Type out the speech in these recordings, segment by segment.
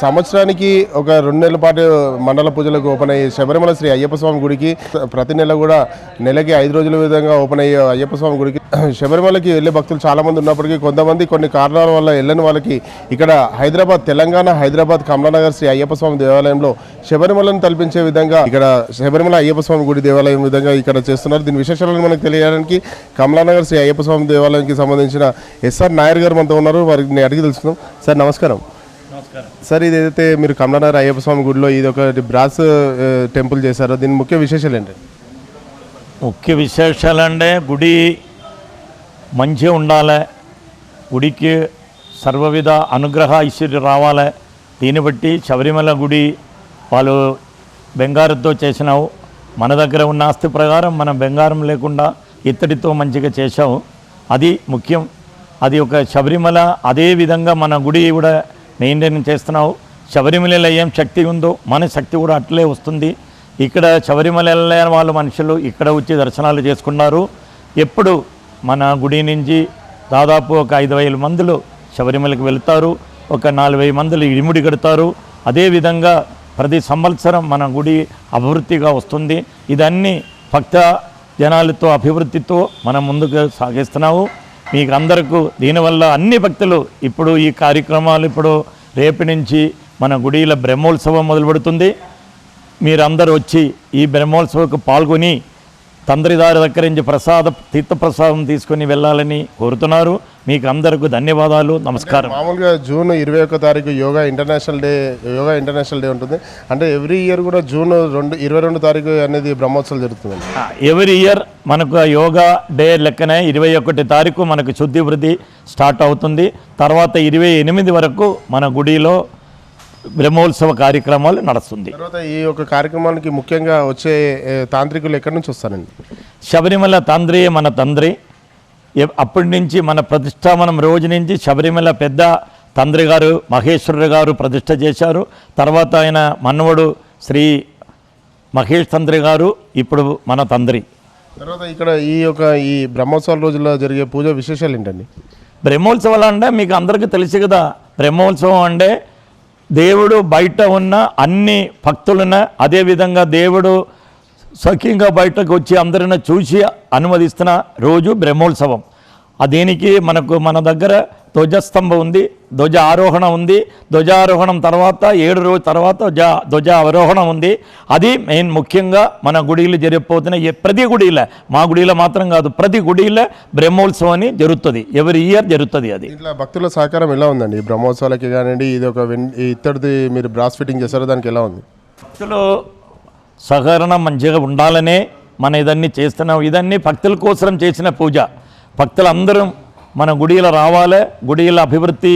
సంవత్సరానికి ఒక 2 నెలల పాటు మండల పూజలకు ఓపెన్ అయ్యే శబరిమల శ్రీ అయ్యప్ప స్వామి గుడికి ప్రతి నెల కూడా నెలకి 5 రోజుల విధంగా ఓపెన్ అయ్యే అయ్యప్ప స్వామి గుడికి శబరిమలకి వెళ్ళే భక్తులు చాలా మంది ఉన్నప్పటికీ కొంతమంది కొన్ని కారణాల వల్ల వెళ్ళని వాళ్ళకి ఇక్కడ తెలంగాణ హైదరాబాద్ కమలానగర్ శ్రీ అయ్యప్ప స్వామి దేవాలయంలో శబరిమలను తలపించే విధంగా ఇక్కడ శబరిమల అయ్యప్ప స్వామి గుడి దేవాలయం విధంగా ఇక్కడ చేస్తున్నారు. దీని విశేషాలను మనకు తెలియడానికి కమలానగర్ శ్రీ అయ్యప్ప స్వామి దేవాలయానికి సంబంధించిన ఎస్ఆర్ నాయర్ గారు మనతో ఉన్నారు. వారిని అడిగి తెలుసుకుందాం. సార్ నమస్కారం. సార్, ఇది ఏదైతే మీరు కమలానగర్ అయ్యప్ప స్వామి గుడిలో ఇది ఒక బ్రాస్ టెంపుల్ చేశారో దీని ముఖ్య విశేషాలు ఏంటి? ముఖ్య విశేషాలంటే గుడి మంచిగా ఉండాలి, గుడికి సర్వవిధ అనుగ్రహ ఐశ్వర్యం రావాలి. దీన్ని బట్టి శబరిమల గుడి వాళ్ళు బెంగారంతో చేసినావు. మన దగ్గర ఉన్న ఆస్తి ప్రకారం మనం బెంగారం లేకుండా ఇత్తడితో మంచిగా చేసావు. అది ముఖ్యం. అది ఒక శబరిమల అదే విధంగా మన గుడి కూడా మెయింటైన్ చేస్తున్నావు. శబరిమలలో ఏం శక్తి ఉందో మన శక్తి కూడా అట్లే వస్తుంది. ఇక్కడ శబరిమల వెళ్ళని వాళ్ళు మనుషులు ఇక్కడ వచ్చి దర్శనాలు చేసుకున్నారు. ఎప్పుడు మన గుడి నుంచి దాదాపు ఒక 5,000 మందులు శబరిమలకి వెళ్తారు, ఒక 4,000 మందులు ఇడిముడి కడతారు. అదేవిధంగా ప్రతి సంవత్సరం మన గుడి అభివృద్ధిగా వస్తుంది. ఇదన్నీ భక్త జనాలతో అభివృద్ధితో మనం ముందుకు సాగిస్తున్నాము. మీకు అందరికీ దీనివల్ల అన్ని భక్తులు ఇప్పుడు ఈ కార్యక్రమాలు ఇప్పుడు రేపు నుంచి మన గుడిలో బ్రహ్మోత్సవం మొదలుపెడుతుంది. మీరందరూ వచ్చి ఈ బ్రహ్మోత్సవంకు పాల్గొని తండ్రిదారి దగ్గర నుంచి తీర్థప్రసాదం తీసుకొని వెళ్ళాలని కోరుతున్నారు. మీకు అందరికీ ధన్యవాదాలు, నమస్కారం. మామూలుగా జూన్ 21 తారీఖు యోగా ఇంటర్నేషనల్ డే ఉంటుంది. అంటే ఎవ్రీ ఇయర్ కూడా జూన్ 22 తారీఖు అనేది బ్రహ్మోత్సవం జరుగుతుంది. ఎవ్రీ ఇయర్ మనకు యోగా డే లెక్కనే 21 తారీఖు మనకు శుద్ధి వృద్ధి స్టార్ట్ అవుతుంది. తర్వాత 28 వరకు మన గుడిలో బ్రహ్మోత్సవ కార్యక్రమాలు నడుస్తుంది. తర్వాత ఈ యొక్క కార్యక్రమానికి ముఖ్యంగా వచ్చే తాంత్రికులు ఎక్కడి నుంచి వస్తారండి? శబరిమల తండ్రి మన తండ్రి. అప్పటి నుంచి మన ప్రతిష్టాపనం రోజు నుంచి శబరిమల పెద్ద తండ్రి గారు మహేశ్వర గారు ప్రతిష్ట చేశారు. తర్వాత ఆయన మన్నవడు శ్రీ మహేష్ తండ్రి గారు ఇప్పుడు మన తండ్రి. తర్వాత ఇక్కడ ఈ బ్రహ్మోత్సవాల రోజుల్లో జరిగే పూజ విశేషాలు ఏంటండి? బ్రహ్మోత్సవాలు అంటే మీకు అందరికీ తెలుసు కదా. బ్రహ్మోత్సవం అంటే దేవుడు బయట ఉన్న అన్ని భక్తులను అదేవిధంగా దేవుడు సఖ్యంగా బయటకు వచ్చి అందరిని చూసి అనుమతిస్తున్న రోజు బ్రహ్మోత్సవం. దీనికి మన దగ్గర ధ్వజస్తంభం ఉంది, ధ్వజ ఆరోహణ ఉంది. ధ్వజారోహణం తర్వాత 7 రోజుల తర్వాత ధ్వజ అవరోహణం ఉంది. అది మెయిన్ ముఖ్యంగా మన గుడిలో జరిగిపోతున్న ప్రతి గుడిలో, మా గుడిలో మాత్రం కాదు, ప్రతి గుడిలో బ్రహ్మోత్సవం అని జరుగుతుంది. ఎవ్రీ ఇయర్ జరుగుతుంది. అది ఇట్లా భక్తుల సహకారం ఎలా ఉందండి బ్రహ్మోత్సవాలకి కానివ్వండి? ఇది ఒక ఇత్తడిది మీరు బ్రాస్ ఫిట్టింగ్ చేశారో దానికి ఎలా ఉంది? భక్తులు సహకరణం మంచిగా ఉండాలనే మన ఇదన్నీ చేస్తున్నాం. ఇదన్నీ భక్తుల కోసం చేసిన పూజ. భక్తులందరం మన గుడిలో రావాలి, గుడిలో అభివృద్ధి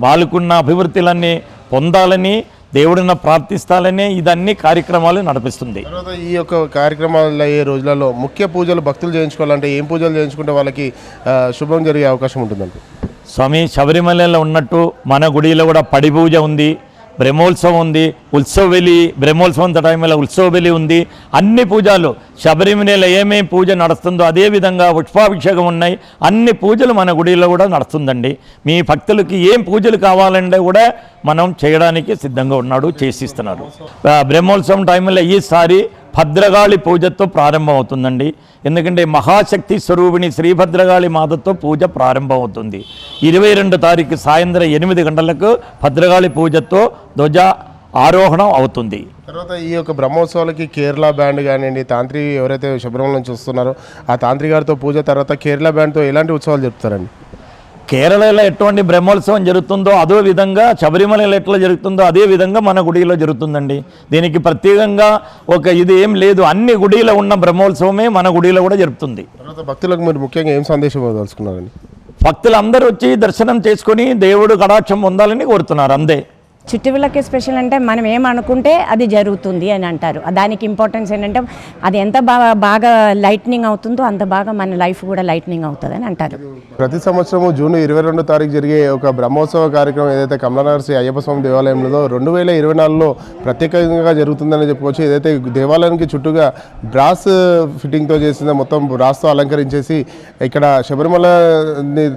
వాళ్ళకున్న అభివృద్ధిలన్నీ పొందాలని దేవుడిని ప్రార్థిస్తాలని ఇదన్నీ కార్యక్రమాలు నడిపిస్తుంది. తర్వాత ఈ యొక్క కార్యక్రమాలు అయ్యే రోజులలో ముఖ్య పూజలు భక్తులు చేయించుకోవాలంటే ఏం పూజలు చేయించుకుంటే వాళ్ళకి శుభం జరిగే అవకాశం ఉంటుందండి? స్వామి, శబరిమలలో ఉన్నట్టు మన గుడిలో కూడా పడి పూజ ఉంది, బ్రహ్మోత్సవం ఉంది, ఉత్సవబలి బ్రహ్మోత్సవం టైంలో ఉత్సవబలి ఉంది. అన్ని పూజలు శబరిమలలో ఏమేమి పూజ నడుస్తుందో అదేవిధంగా పుష్పాభిషేకం ఉన్నాయి. అన్ని పూజలు మన గుడిలో కూడా నడుస్తుందండి. మీ భక్తులకి ఏం పూజలు కావాలంటే కూడా మనం చేయడానికి సిద్ధంగా ఉన్నాడు, చేసిస్తున్నారు. బ్రహ్మోత్సవం టైంలో ఈసారి భద్రకాళి పూజతో ప్రారంభం అవుతుందండి. ఎందుకంటే మహాశక్తి స్వరూపిణి శ్రీ భద్రకాళి మాతతో పూజ ప్రారంభం అవుతుంది. 22 తారీఖు సాయంత్రం 8 గంటలకు భద్రకాళి పూజతో ధ్వజ ఆరోహణం అవుతుంది. తర్వాత ఈ యొక్క బ్రహ్మోత్సవాలకి కేరళ బ్యాండ్ కానివ్వండి, తాంత్రి ఎవరైతే శబరిమల నుంచి వస్తున్నారో ఆ తాంత్రి గారితో పూజ, తర్వాత కేరళ బ్యాండ్తో ఎలాంటి ఉత్సవాలు జరుపుతారండి? కేరళలో ఎటువంటి బ్రహ్మోత్సవం జరుగుతుందో అదే విధంగా శబరిమలలో ఎట్లా జరుగుతుందో అదే విధంగా మన గుడిలో జరుగుతుందండి. దీనికి ప్రత్యేకంగా ఇది ఏం లేదు. అన్ని గుడిలో ఉన్న బ్రహ్మోత్సవమే మన గుడిలో కూడా జరుగుతుంది. తర్వాత భక్తులకు మీరు ముఖ్యంగా ఏం సందేశం ఇవ్వదలుచుకున్నారండి? భక్తులందరూ వచ్చి దర్శనం చేసుకుని దేవుడు కటాక్షం పొందాలని కోరుతున్నారు. అంతే. చుట్టువిళ్ళకి స్పెషల్ అంటే మనం ఏమనుకుంటే అది జరుగుతుంది అని అంటారు. దానికి ఇంపార్టెన్స్ ఏంటంటే అది ఎంత బాగా లైట్నింగ్ అవుతుందో అంత బాగా మన లైఫ్ కూడా లైట్నింగ్ అవుతుంది అని అంటారు. ప్రతి సంవత్సరము జూన్ 22 తారీఖు జరిగే ఒక బ్రహ్మోత్సవ కార్యక్రమం ఏదైతే కమలానగర్ శ్రీ అయ్యప్ప స్వామి దేవాలయంలో 2024లో ప్రత్యేకంగా జరుగుతుందని చెప్పుకోవచ్చు. ఏదైతే దేవాలయానికి చుట్టూగా బ్రాస్ ఫిట్టింగ్తో చేసిందో మొత్తం బ్రాస్తో అలంకరించేసి ఇక్కడ శబరిమలని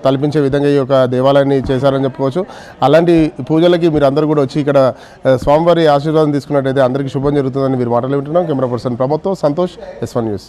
తలపించే విధంగా ఈ యొక్క దేవాలయాన్ని చేశారని చెప్పుకోవచ్చు. అలాంటి పూజలకి శబరిమలకి మీరు అందరూ కూడా వచ్చి ఇక్కడ స్వామివారి ఆశీర్వాదం తీసుకున్నట్టయితే అందరికీ శుభం జరుగుతుందని మీరు మాటలు వింటున్నాం. కెమెరా పర్సన్ ప్రమోద్తో సంతోష్, S1 న్యూస్.